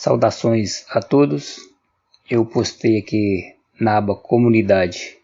Saudações a todos. Eu postei aqui na aba comunidade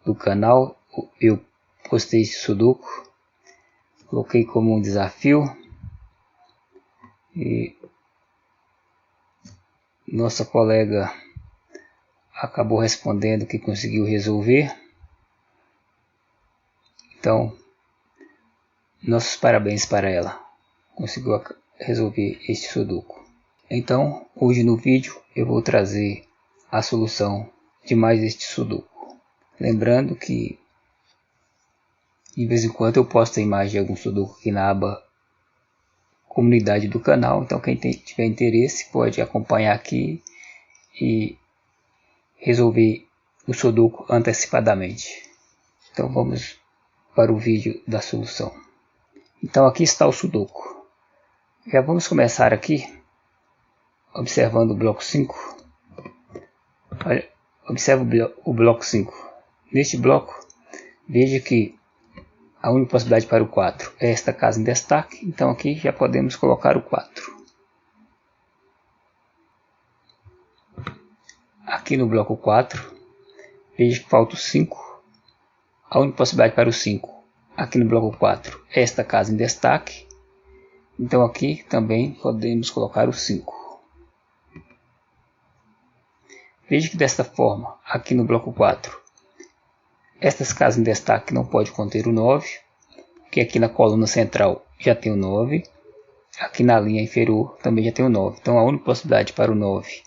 do canal, eu postei esse sudoku, coloquei como um desafio e nossa colega acabou respondendo que conseguiu resolver. Então, nossos parabéns para ela, conseguiu resolver este sudoku. Então, hoje no vídeo eu vou trazer a solução de mais este sudoku. Lembrando que de vez em quando eu posto a imagem de algum sudoku aqui na aba comunidade do canal. Então quem tiver interesse pode acompanhar aqui e resolver o sudoku antecipadamente. Então vamos para o vídeo da solução. Então aqui está o sudoku. Já vamos começar aqui observando o bloco 5. Olha, observa o bloco 5. Neste bloco, veja que a única possibilidade para o 4 é esta casa em destaque. Então aqui já podemos colocar o 4. Aqui no bloco 4, veja que falta o 5. A única possibilidade para o 5 aqui no bloco 4 é esta casa em destaque. Então aqui também podemos colocar o 5. Veja que desta forma, aqui no bloco 4, estas casas em destaque não pode conter o 9, porque aqui na coluna central já tem o 9, aqui na linha inferior também já tem o 9. Então a única possibilidade para o 9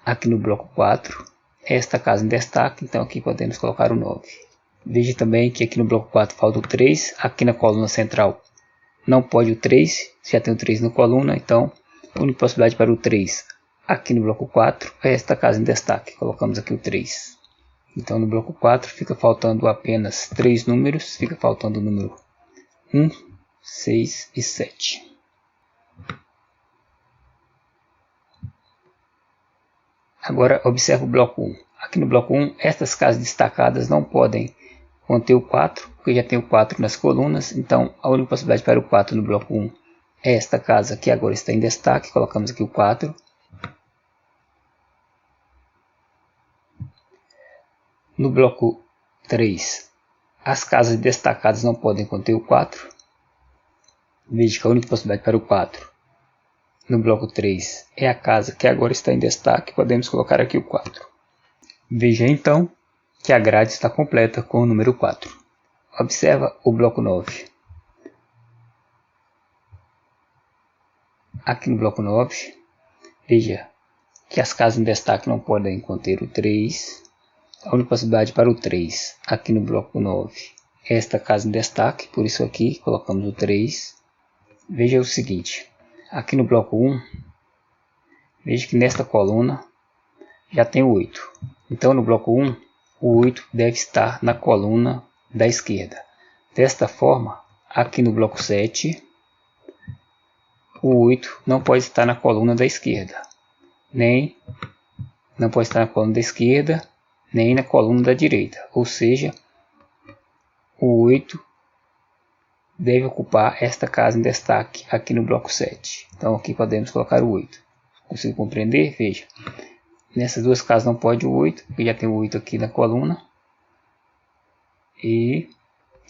aqui no bloco 4 é esta casa em destaque, então aqui podemos colocar o 9. Veja também que aqui no bloco 4 falta o 3, aqui na coluna central não pode o 3, já tem o 3 na coluna, então a única possibilidade para o 3 aqui no bloco 4 é esta casa em destaque, colocamos aqui o 3. Então no bloco 4 fica faltando apenas 3 números, fica faltando o número 1, 6 e 7. Agora observa o bloco 1. Aqui no bloco 1, estas casas destacadas não podem conter o 4, porque já tem o 4 nas colunas, então a única possibilidade para o 4 no bloco 1 é esta casa que agora está em destaque, colocamos aqui o 4. No bloco 3, as casas destacadas não podem conter o 4. Veja que a única possibilidade para o 4 no bloco 3 é a casa que agora está em destaque. Podemos colocar aqui o 4. Veja então que a grade está completa com o número 4. Observa o bloco 9. Aqui no bloco 9, veja que as casas em destaque não podem conter o 3. A única possibilidade para o 3 aqui no bloco 9 é esta casa em destaque, por isso aqui colocamos o 3. Veja o seguinte, aqui no bloco 1, veja que nesta coluna já tem o 8. Então no bloco 1, o 8 deve estar na coluna da esquerda. Desta forma, aqui no bloco 7, o 8 não pode estar na coluna da esquerda, nem na coluna da direita, ou seja, o 8 deve ocupar esta casa em destaque aqui no bloco 7. Então aqui podemos colocar o 8. Consigo compreender? Veja, nessas duas casas não pode o 8, porque já tem o 8 aqui na coluna. E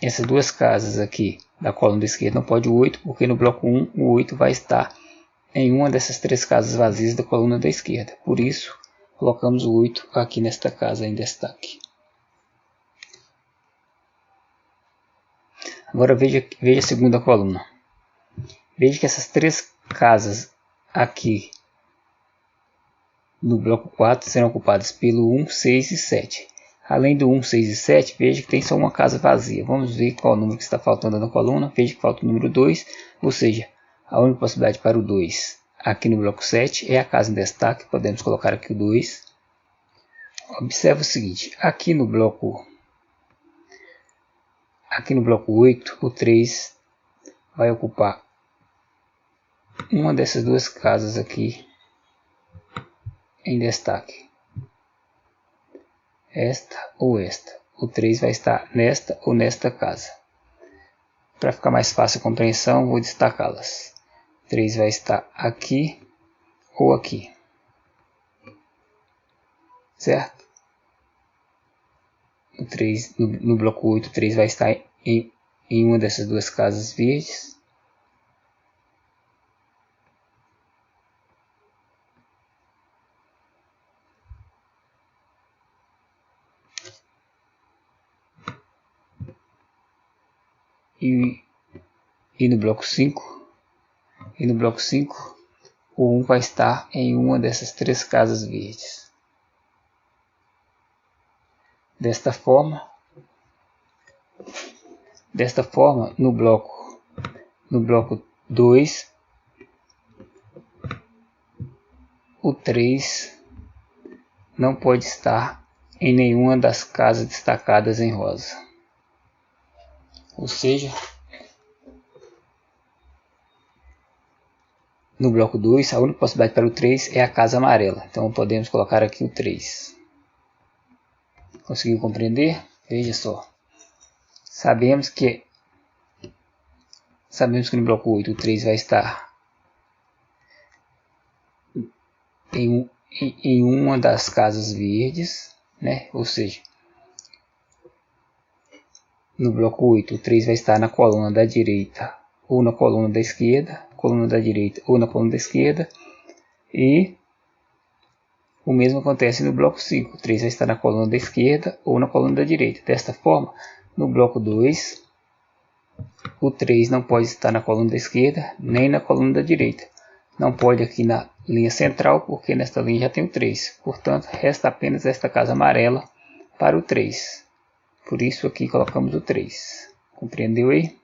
essas duas casas aqui da coluna da esquerda não pode o 8, porque no bloco 1 o 8 vai estar em uma dessas três casas vazias da coluna da esquerda. Por isso, colocamos o 8 aqui nesta casa em destaque. Agora veja a segunda coluna. Veja que essas três casas aqui no bloco 4 serão ocupadas pelo 1, 6 e 7. Além do 1, 6 e 7, veja que tem só uma casa vazia. Vamos ver qual o número que está faltando na coluna. Veja que falta o número 2, ou seja, a única possibilidade para o 2 aqui no bloco 7 é a casa em destaque. Podemos colocar aqui o 2. Observe o seguinte, aqui no bloco 8, o 3 vai ocupar uma dessas duas casas aqui em destaque. Esta ou esta. O 3 vai estar nesta ou nesta casa. Para ficar mais fácil a compreensão, vou destacá-las. O 3 vai estar aqui ou aqui, certo? No bloco 8, o 3 vai estar em uma dessas duas casas verdes. E no bloco 5, o 1 vai estar em uma dessas três casas verdes. Desta forma, no bloco 2, o 3 não pode estar em nenhuma das casas destacadas em rosa. Ou seja, no bloco 2, a única possibilidade para o 3 é a casa amarela. Então podemos colocar aqui o 3. Conseguiu compreender? Veja só. Sabemos que no bloco 8 o 3 vai estar em uma das casas verdes, né? Ou seja, no bloco 8 o 3 vai estar na coluna da direita ou na coluna da esquerda, coluna da direita ou na coluna da esquerda, e o mesmo acontece no bloco 5, o 3 vai estar na coluna da esquerda ou na coluna da direita. Desta forma, no bloco 2, o 3 não pode estar na coluna da esquerda nem na coluna da direita. Não pode aqui na linha central, porque nesta linha já tem o 3. Portanto, resta apenas esta casa amarela para o 3. Por isso aqui colocamos o 3. Compreendeu aí?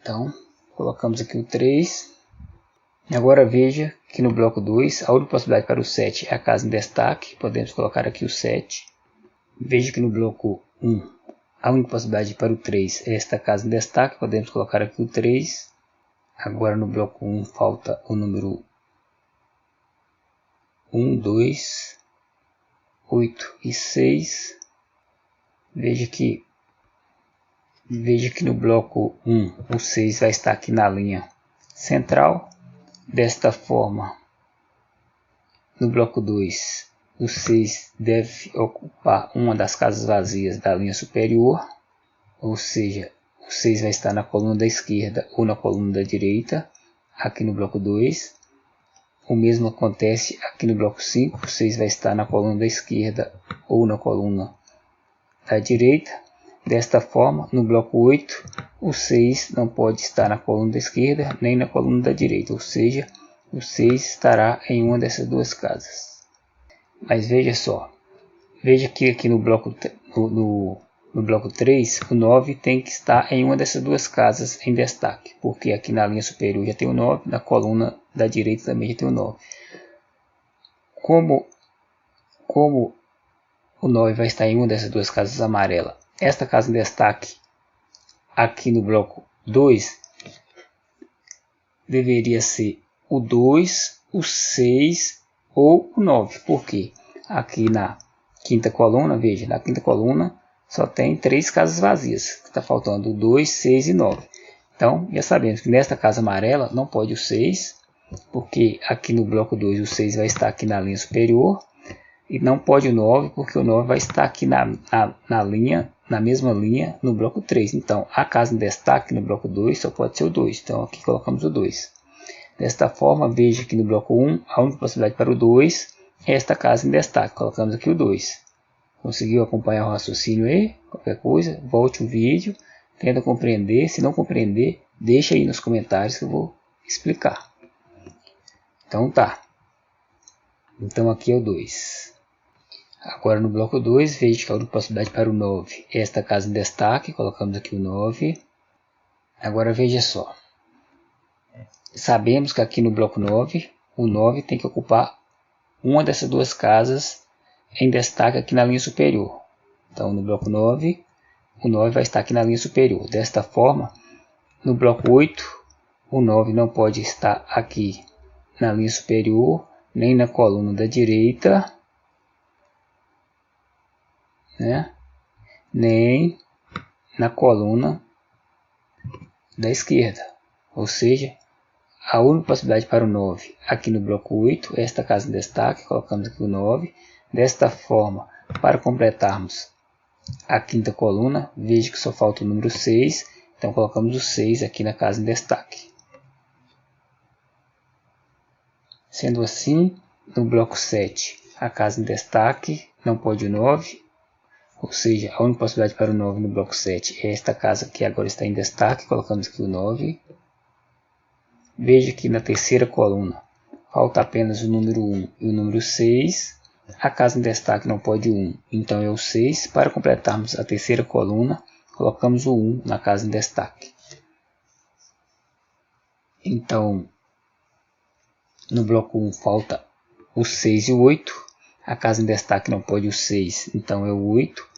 Então, colocamos aqui o 3. Agora veja que no bloco 2, a única possibilidade para o 7 é a casa em destaque. Podemos colocar aqui o 7. Veja que no bloco 1, a única possibilidade para o 3 é esta casa em destaque. Podemos colocar aqui o 3. Agora no bloco 1 falta o número 1, 2, 8 e 6. Veja que no bloco 1 o 6 vai estar aqui na linha central. Desta forma, no bloco 2 o 6 deve ocupar uma das casas vazias da linha superior. Ou seja, o 6 vai estar na coluna da esquerda ou na coluna da direita, aqui no bloco 2. O mesmo acontece aqui no bloco 5, o 6 vai estar na coluna da esquerda ou na coluna da direita. Desta forma, no bloco 8, o 6 não pode estar na coluna da esquerda nem na coluna da direita, ou seja, o 6 estará em uma dessas duas casas. Mas veja só, veja que aqui no bloco 3, o 9 tem que estar em uma dessas duas casas em destaque, porque aqui na linha superior já tem o 9, na coluna da direita também já tem o 9. Como o 9 vai estar em uma dessas duas casas amarelas, esta casa em destaque aqui no bloco 2 deveria ser o 2, o 6 ou o 9. Por quê? Aqui na quinta coluna, veja, na quinta coluna só tem 3 casas vazias. Está faltando o 2, 6 e 9. Então, já sabemos que nesta casa amarela não pode o 6, porque aqui no bloco 2 o 6 vai estar aqui na linha superior. E não pode o 9, porque o 9 vai estar aqui na mesma linha no bloco 3. Então, a casa em destaque no bloco 2 só pode ser o 2. Então, aqui colocamos o 2. Desta forma, veja que no bloco 1, a única possibilidade para o 2 é esta casa em destaque. Colocamos aqui o 2. Conseguiu acompanhar o raciocínio aí? Qualquer coisa, volte o vídeo, tenta compreender. Se não compreender, deixa aí nos comentários que eu vou explicar. Então tá. Então aqui é o 2. Agora no bloco 2, veja que a única possibilidade para o 9 é esta casa em destaque. Colocamos aqui o 9. Agora veja só. Sabemos que aqui no bloco 9, o 9 tem que ocupar uma dessas duas casas em destaque aqui na linha superior. Então no bloco 9, o 9 vai estar aqui na linha superior. Desta forma, no bloco 8, o 9 não pode estar aqui na linha superior, nem na coluna da direita, né? Nem na coluna da esquerda, ou seja, a única possibilidade para o 9 aqui no bloco 8 é esta casa em destaque, colocamos aqui o 9. Desta forma, para completarmos a quinta coluna, veja que só falta o número 6, então colocamos o 6 aqui na casa em destaque. Sendo assim, no bloco 7, a casa em destaque não pode o 9, ou seja, a única possibilidade para o 9 no bloco 7 é esta casa que agora está em destaque, colocamos aqui o 9. Veja que na terceira coluna falta apenas o número 1 e o número 6. A casa em destaque não pode o 1, então é o 6. Para completarmos a terceira coluna, colocamos o 1 na casa em destaque. Então, no bloco 1 falta o 6 e o 8. A casa em destaque não pode o 6, então é o 8.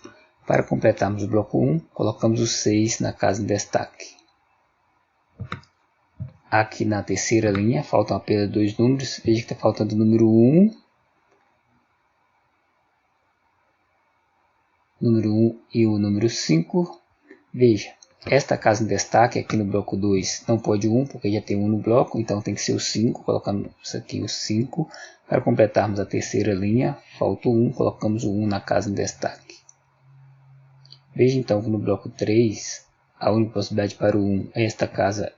Para completarmos o bloco 1, colocamos o 6 na casa em destaque. Aqui na terceira linha faltam apenas dois números. Veja que está faltando o número 1. Número 1 e o número 5. Veja, esta casa em destaque aqui no bloco 2 não pode o 1, porque já tem 1 no bloco, então tem que ser o 5. Colocamos aqui o 5. Para completarmos a terceira linha, falta o 1, colocamos o 1 na casa em destaque. Veja então que no bloco 3, a única possibilidade para o 1 é esta casa,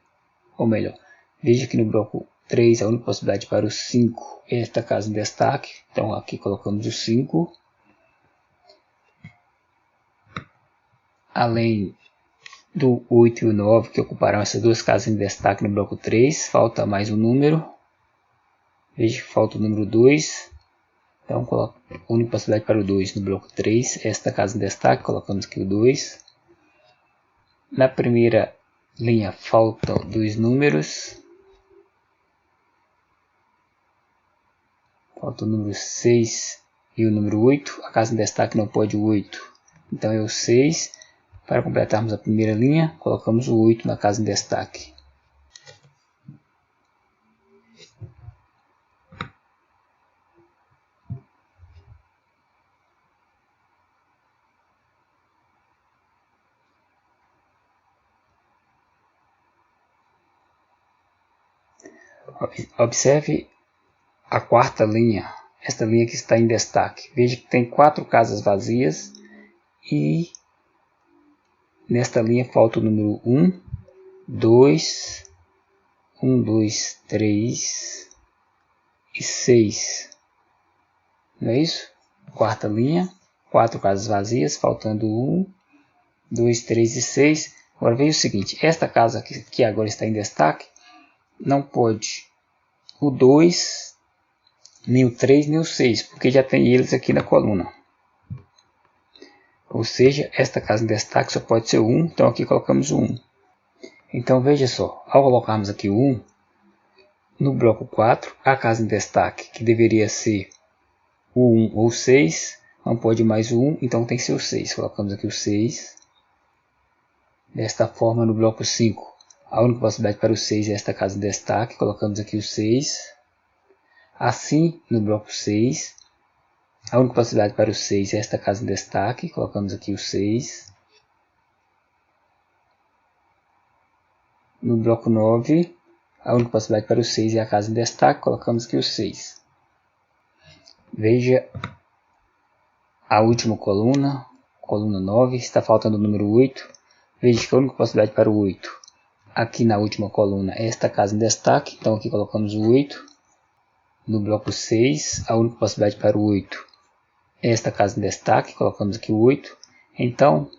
ou melhor, veja que no bloco 3 a única possibilidade para o 5 é esta casa em destaque, então aqui colocamos o 5. Além do 8 e o 9, que ocuparão essas duas casas em destaque no bloco 3, falta mais um número. Veja que falta o número 2. Então, a única possibilidade para o 2 no bloco 3, esta casa em destaque, colocamos aqui o 2. Na primeira linha faltam dois números. Falta o número 6 e o número 8. A casa em destaque não pode o 8, então é o 6. Para completarmos a primeira linha, colocamos o 8 na casa em destaque. Observe a quarta linha, esta linha que está em destaque. Veja que tem 4 casas vazias e nesta linha falta o número 1, 2, 1, 2, 3 e 6. Não é isso? Quarta linha, 4 casas vazias, faltando 1, 2, 3 e 6. Agora veja o seguinte, esta casa que agora está em destaque, não pode o 2, nem o 3, nem o 6, porque já tem eles aqui na coluna. Ou seja, esta casa em destaque só pode ser o 1, então aqui colocamos o 1. Então veja só, ao colocarmos aqui o 1, no bloco 4, a casa em destaque, que deveria ser o 1 ou 6, não pode mais o 1, então tem que ser o 6. Colocamos aqui o 6. Desta forma, no bloco 5, a única possibilidade para o 6 é esta casa em destaque, colocamos aqui o 6. Assim, no bloco 6, a única possibilidade para o 6 é esta casa em destaque, colocamos aqui o 6. No bloco 9, a única possibilidade para o 6 é a casa em destaque, colocamos aqui o 6. Veja a última coluna, coluna 9, está faltando o número 8. Veja que a única possibilidade para o 8, aqui na última coluna, é esta casa em destaque, então aqui colocamos o 8. No bloco 6, a única possibilidade para o 8 é esta casa em destaque, colocamos aqui o 8. Então,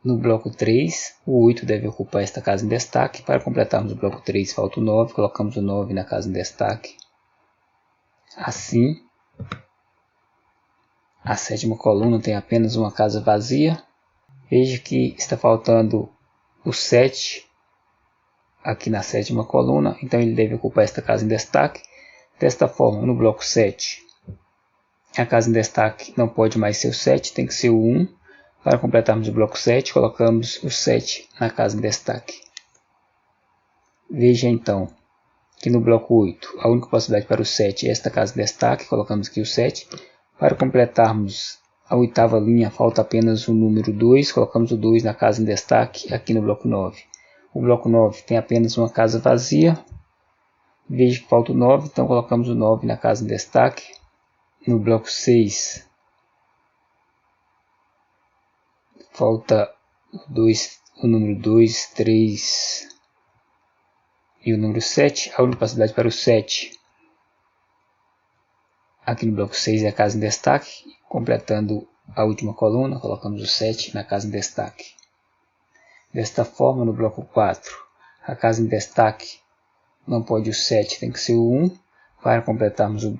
no bloco 3, o 8 deve ocupar esta casa em destaque. Para completarmos o bloco 3, falta o 9, colocamos o 9 na casa em destaque. Assim, a sétima coluna tem apenas uma casa vazia. Veja que está faltando o 7 aqui na sétima coluna, então ele deve ocupar esta casa em destaque. Desta forma, no bloco 7, a casa em destaque não pode mais ser o 7, tem que ser o 1. Para completarmos o bloco 7, colocamos o 7 na casa em destaque. Veja então que no bloco 8, a única possibilidade para o 7 é esta casa em destaque, colocamos aqui o 7. Para completarmos a oitava linha, falta apenas o número 2, colocamos o 2 na casa em destaque aqui no bloco 9. O bloco 9 tem apenas uma casa vazia. Veja que falta o 9, então colocamos o 9 na casa em destaque. No bloco 6 falta o número 2, 3 e o número 7. A única possibilidade para o 7 aqui no bloco 6 é a casa em destaque. Completando a última coluna, colocamos o 7 na casa em destaque. Desta forma, no bloco 4, a casa em destaque não pode o 7, tem que ser o 1. Para completarmos o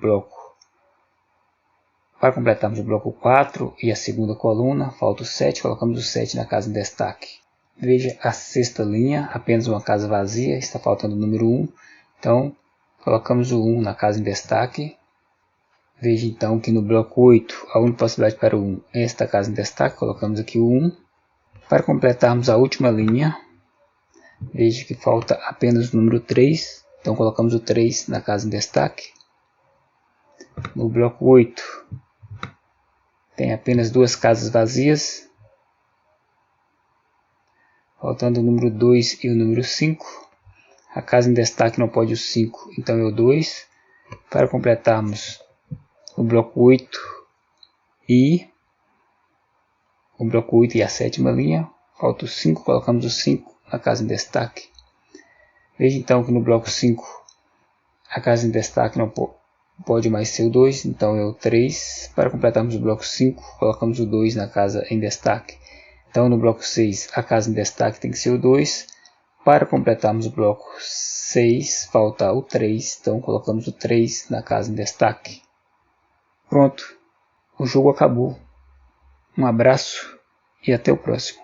bloco 4 e a segunda coluna, falta o 7, colocamos o 7 na casa em destaque. Veja a sexta linha, apenas uma casa vazia, está faltando o número 1. Então, colocamos o 1 na casa em destaque. Veja então que no bloco 8, a única possibilidade para o 1 é esta casa em destaque, colocamos aqui o 1. Para completarmos a última linha, veja que falta apenas o número 3, então colocamos o 3 na casa em destaque. No bloco 8, tem apenas duas casas vazias, faltando o número 2 e o número 5. A casa em destaque não pode o 5, então é o 2. Para completarmos o bloco 8 e a sétima linha, falta o 5, colocamos o 5 na casa em destaque. Veja então que no bloco 5 a casa em destaque não pode mais ser o 2, então é o 3. Para completarmos o bloco 5, colocamos o 2 na casa em destaque. Então no bloco 6 a casa em destaque tem que ser o 2. Para completarmos o bloco 6 falta o 3, então colocamos o 3 na casa em destaque. Pronto, o jogo acabou. Um abraço e até o próximo.